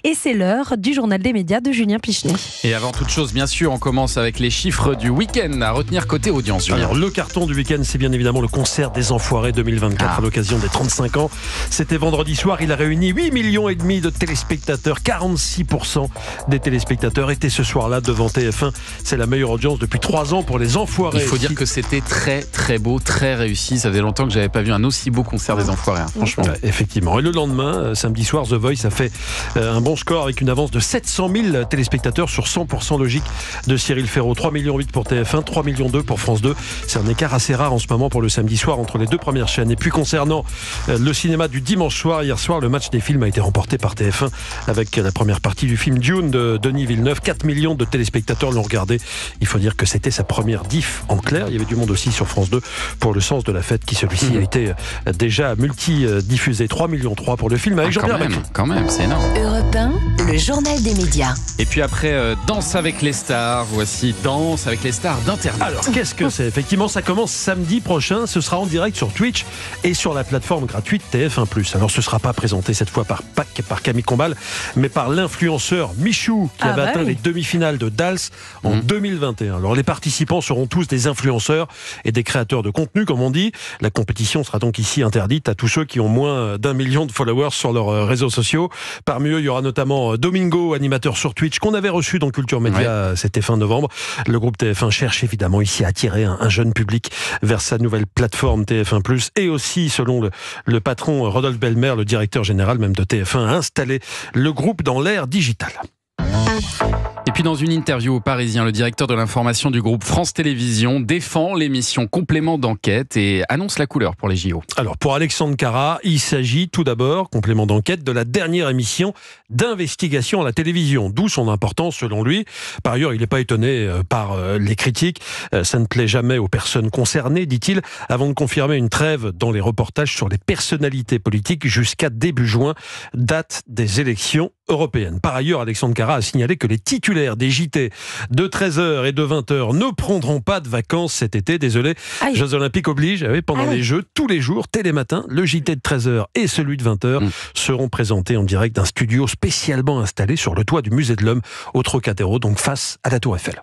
Et c'est l'heure du journal des médias de Julien Pichenet. Et avant toute chose, bien sûr, on commence avec les chiffres du week-end à retenir côté audience. Julien. Alors, le carton du week-end, c'est bien évidemment le concert des Enfoirés 2024 à l'occasion des 35 ans. C'était vendredi soir, il a réuni 8,5 millions de téléspectateurs. 46% des téléspectateurs étaient ce soir-là devant TF1. C'est la meilleure audience depuis 3 ans pour les Enfoirés. Il faut dire que c'était très très beau, très réussi. Ça faisait longtemps que j'avais pas vu un aussi beau concert des Enfoirés, franchement. Ouais, effectivement. Et le lendemain, samedi soir, The Voice a fait un bon score avec une avance de 700 000 téléspectateurs sur 100% logique de Cyril Ferraud. 3,8 millions pour TF1, 3,2 millions pour France 2. C'est un écart assez rare en ce moment pour le samedi soir entre les deux premières chaînes. Et puis concernant le cinéma du dimanche soir, hier soir, le match des films a été remporté par TF1 avec la première partie du film Dune de Denis Villeneuve. 4 millions de téléspectateurs l'ont regardé. Il faut dire que c'était sa première diff en clair. Il y avait du monde aussi sur France 2 pour Le Sens de la Fête qui celui-ci a été déjà multi-diffusé. 3,3 millions pour le film avec Jean-Pierre Bacri. Quand même, c'est énorme. Europe 1, le journal des médias. Et puis après, Danse avec les stars. Voici Danse avec les stars d'Internet. Alors, qu'est-ce que c'est ? Effectivement, ça commence samedi prochain. Ce sera en direct sur Twitch et sur la plateforme gratuite TF1+. Alors, ce ne sera pas présenté cette fois par Camille Combal, mais par l'influenceur Michou, qui avait atteint les demi-finales de Dals en 2021. Alors, les participants seront tous des influenceurs et des créateurs de contenu, comme on dit. La compétition sera donc ici interdite à tous ceux qui ont moins d'1 million de followers sur leurs réseaux sociaux. Parmi eux, il y aura notamment Domingo, animateur sur Twitch, qu'on avait reçu dans Culture Média, c'était fin novembre. Le groupe TF1 cherche évidemment ici à attirer un jeune public vers sa nouvelle plateforme TF1+. Et aussi, selon le patron Rodolphe Belmer, le directeur général même de TF1, a installé le groupe dans l'ère digitale. Et puis dans une interview au Parisien, le directeur de l'information du groupe France Télévisions défend l'émission Complément d'enquête et annonce la couleur pour les JO. Alors pour Alexandre Carra, il s'agit tout d'abord, Complément d'enquête, de la dernière émission d'investigation à la télévision, d'où son importance selon lui. Par ailleurs, il n'est pas étonné par les critiques. Ça ne plaît jamais aux personnes concernées, dit-il, avant de confirmer une trêve dans les reportages sur les personnalités politiques jusqu'à début juin, date des élections européennes. Par ailleurs, Alexandre Carra a signalé que les titulaires des JT de 13h et de 20h ne prendront pas de vacances cet été. Désolé, Jeux Olympiques obligent. Pendant les Jeux, tous les jours, télématin, le JT de 13h et celui de 20h seront présentés en direct d'un studio spécialement installé sur le toit du Musée de l'Homme au Trocadéro, donc face à la Tour Eiffel.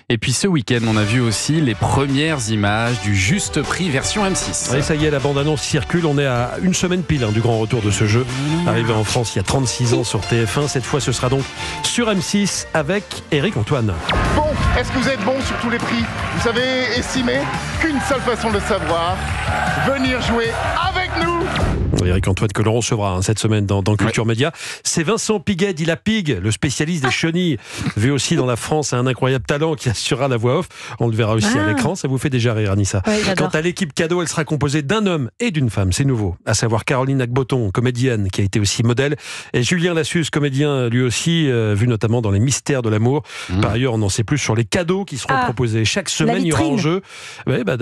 Et puis ce week-end, on a vu aussi les premières images du Juste Prix version M6. Et ça y est, la bande-annonce circule. On est à une semaine pile du grand retour de ce jeu. Arrivé en France il y a 36 ans sur TF1. Cette fois, ce sera donc sur M6 avec Éric Antoine. Bon, est-ce que vous êtes bon sur tous les prix ? Vous savez estimer qu'une seule façon de le savoir, venir jouer avec nous. Éric Antoine que l'on recevra cette semaine dans Culture Média. C'est Vincent Piguet, dit la Pig, le spécialiste des chenilles, vu aussi dans la France, un incroyable talent qui assurera la voix off. On le verra aussi à l'écran. Ça vous fait déjà rire, Anissa. Quant à l'équipe cadeau, elle sera composée d'un homme et d'une femme. C'est nouveau. À savoir Caroline Agboton, comédienne, qui a été aussi modèle, et Julien Lassus, comédien lui aussi, vu notamment dans Les Mystères de l'amour. Par ailleurs, on en sait plus sur les cadeaux qui seront proposés. Chaque semaine, il y aura en jeu.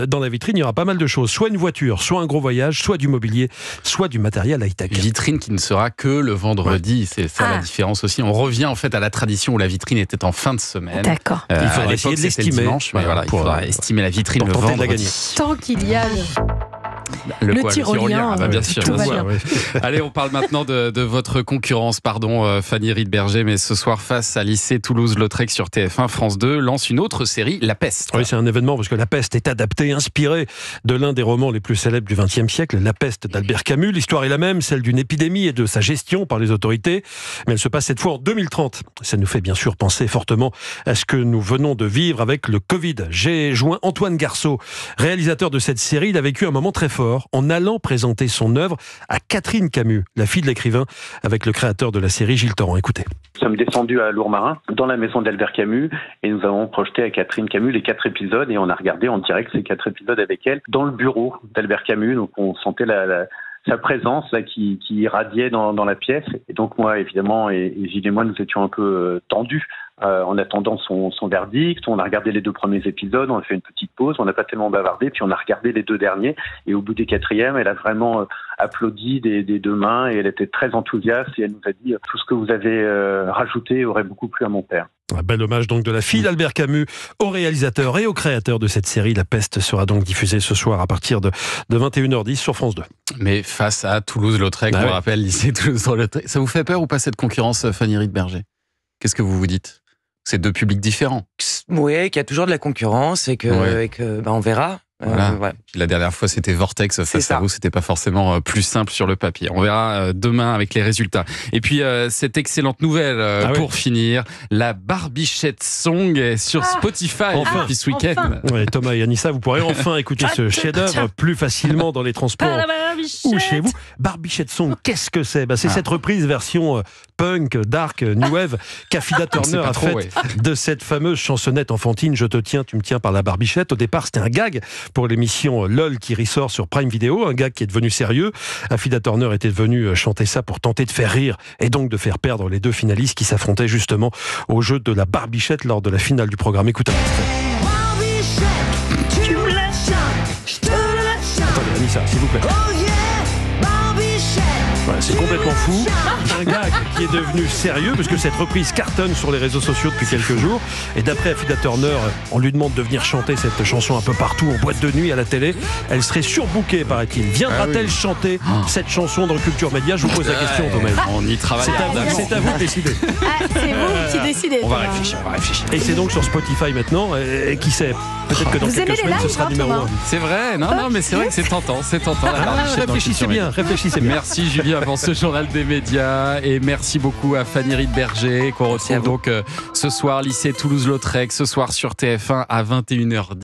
Dans la vitrine, il y aura pas mal de choses. Soit une voiture, soit un gros voyage, soit du mobilier, soit du matériel high-tech. Vitrine qui ne sera que le vendredi, c'est ça la différence aussi. On revient en fait à la tradition où la vitrine était en fin de semaine. D'accord. Il faudra essayer de l'estimer. Il faudra estimer la vitrine le vendredi. Tant qu'il y a le tyrolien, bien sûr. Tout va bien. Allez, on parle maintenant de votre concurrence, Fanny Riedberger, mais ce soir face à lycée Toulouse-Lautrec sur TF1, France 2 lance une autre série, La Peste. Oui, c'est un événement parce que La Peste est adaptée, inspirée de l'un des romans les plus célèbres du XXe siècle, La Peste d'Albert Camus. L'histoire est la même, celle d'une épidémie et de sa gestion par les autorités, mais elle se passe cette fois en 2030. Ça nous fait bien sûr penser fortement à ce que nous venons de vivre avec le Covid. J'ai joint Antoine Garceau, réalisateur de cette série. Il a vécu un moment très fort en allant présenter son œuvre à Catherine Camus, la fille de l'écrivain, avec le créateur de la série, Gilles Torrent. Écoutez. Nous sommes descendus à Lourmarin, dans la maison d'Albert Camus, et nous avons projeté à Catherine Camus les 4 épisodes, et on a regardé en direct ces 4 épisodes avec elle, dans le bureau d'Albert Camus, donc on sentait sa présence là qui irradiait dans la pièce. Et donc moi, évidemment, et Gilles et moi, nous étions un peu tendus en attendant son verdict. On a regardé les 2 premiers épisodes, on a fait une petite pause, on n'a pas tellement bavardé, puis on a regardé les 2 derniers. Et au bout des 4e, elle a vraiment applaudi des 2 mains et elle était très enthousiaste et elle nous a dit tout ce que vous avez rajouté aurait beaucoup plu à mon père. Un bel hommage donc de la fille d'Albert Camus au réalisateur et au créateur de cette série. La Peste sera donc diffusée ce soir à partir de 21h10 sur France 2. Mais face à Toulouse-Lautrec, je vous rappelle, lycée Toulouse-Lautrec, ça vous fait peur ou pas cette concurrence, Fanny Rietberger? Qu'est-ce que vous dites? C'est 2 publics différents. Oui, qu'il y a toujours de la concurrence et que on verra. Voilà. La dernière fois, c'était Vortex face à vous. C'était pas forcément plus simple sur le papier. On verra demain avec les résultats. Et puis, cette excellente nouvelle pour finir. La Barbichette Song est sur Spotify depuis ce week-end. Ouais, Thomas et Anissa, vous pourrez enfin écouter ce chef-d'œuvre plus facilement dans les transports ou chez vous. Barbichette Song, qu'est-ce que c'est? C'est cette reprise version punk, dark, new wave qu'Affida Turner a faite de cette fameuse chansonnette enfantine Je te tiens, tu me tiens par la barbichette. Au départ, c'était un gag pour l'émission LOL qui ressort sur Prime Video, un gag qui est devenu sérieux. Affida Turner était venue chanter ça pour tenter de faire rire et donc de faire perdre les 2 finalistes qui s'affrontaient justement au jeu de la barbichette lors de la finale du programme. Écoutez. Attendez, Anissa, s'il vous plaît. C'est complètement fou. Un gag qui est devenu sérieux parce que cette reprise cartonne sur les réseaux sociaux depuis quelques jours. Et d'après Affida Turner, on lui demande de venir chanter cette chanson un peu partout, en boîte de nuit, à la télé. Elle serait surbookée, paraît-il. Viendra-t-elle chanter cette chanson dans Culture Média? Je vous pose la question, Thomas. On y travaille. C'est à vous de décider. C'est vous qui décidez. On va réfléchir. Et c'est donc sur Spotify maintenant. Et qui sait, peut-être que dans quelques semaines, ce sera numéro 1. C'est vrai. Non, mais c'est vrai que c'est tentant. Réfléchissez bien. Merci Julien pour ce journal des médias et merci beaucoup à Fanny Rietberger qu'on retrouve donc ce soir lycée Toulouse-Lautrec, ce soir sur TF1 à 21h10.